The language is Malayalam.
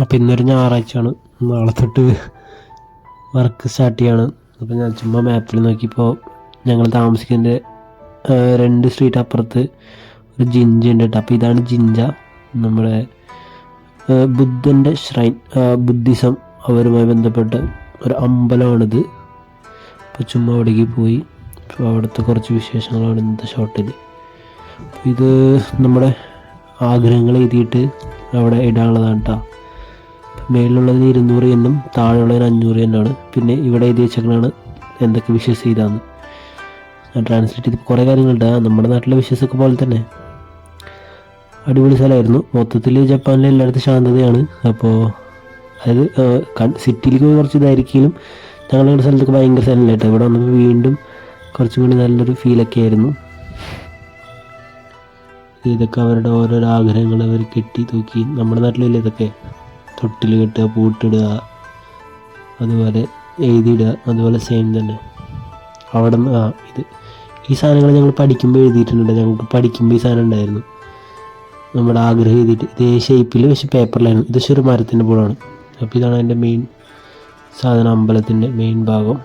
അപ്പോൾ ഇന്നൊരു ഞായറാഴ്ചയാണ്, നാളെ തൊട്ട് വർക്ക് സ്റ്റാർട്ട് ചെയ്യാണ്. അപ്പോൾ ഞാൻ ചുമ്മാ മാപ്പിൽ നോക്കിയപ്പോൾ ഞങ്ങൾ താമസിക്കുന്നതിൻ്റെ 2 സ്ട്രീറ്റ് അപ്പുറത്ത് ഒരു ജിഞ്ച ഉണ്ട് കേട്ടോ. അപ്പോൾ ഇതാണ് ജിഞ്ച, നമ്മുടെ ബുദ്ധൻ്റെ ഷ്രൈൻ, ബുദ്ധിസം അവരുമായി ബന്ധപ്പെട്ട ഒരു അമ്പലമാണിത്. അപ്പോൾ ചുമ്മാ അവിടേക്ക് പോയി, അപ്പോൾ അവിടുത്തെ കുറച്ച് വിശേഷങ്ങളാണ് ഇന്നത്തെ ഷോട്ടിൽ. ഇത് നമ്മുടെ ആഗ്രഹങ്ങൾ എഴുതിയിട്ട് അവിടെ ഇടാനുള്ളതാണ് കേട്ടോ. മേളിലുള്ളതിന് 200 എന്നും താഴെയുള്ളതിന് 500 എന്നാണ്. പിന്നെ ഇവിടെ എഴുതി വെച്ചേക്കണാണ് എന്തൊക്കെ വിഷസ് ചെയ്താന്ന്. ഞാൻ ട്രാൻസ്ലേറ്റ് ചെയ്ത് കുറേ കാര്യങ്ങളുണ്ട്. നമ്മുടെ നാട്ടിലെ വിഷസൊക്കെ പോലെ തന്നെ അടിപൊളി സ്ഥലമായിരുന്നു. മൊത്തത്തിൽ ജപ്പാനിലെ എല്ലായിടത്തും ശാന്തതയാണ്. അപ്പോൾ അതായത് സിറ്റിയിലേക്ക് കുറച്ച് ഇതായിരിക്കും, ഞങ്ങളുടെ സ്ഥലത്തൊക്കെ ഭയങ്കര സ്ഥലമായിട്ട് ഇവിടെ വന്നപ്പോൾ വീണ്ടും കുറച്ചും കൂടി നല്ലൊരു ഫീലൊക്കെ ആയിരുന്നു. ഇതൊക്കെ അവരുടെ ഓരോരോ ആഗ്രഹങ്ങൾ അവർ കെട്ടി തൂക്കി. നമ്മുടെ നാട്ടിലില്ല ഇതൊക്കെ, തൊട്ടിൽ കെട്ടുക, പൂട്ടിടുക, അതുപോലെ എഴുതിയിടുക, അതുപോലെ സെയിം തന്നെ അവിടെ നിന്ന് ഇത് ഈ സാധനങ്ങൾ ഞങ്ങൾ പഠിക്കുമ്പോൾ എഴുതിയിട്ടുണ്ട്. ഞങ്ങൾക്ക് പഠിക്കുമ്പോൾ ഈ സാധനം ഉണ്ടായിരുന്നു, നമ്മുടെ ആഗ്രഹം എഴുതിയിട്ട് ഇതേ ഷേപ്പിൽ, പക്ഷെ പേപ്പറിലായിരുന്നു. ഇത് പക്ഷേ ഒരു മരത്തിൻ്റെ ബോർഡാണ്. അപ്പോൾ ഇതാണ് അതിൻ്റെ മെയിൻ സാധനം, അമ്പലത്തിൻ്റെ മെയിൻ ഭാഗം.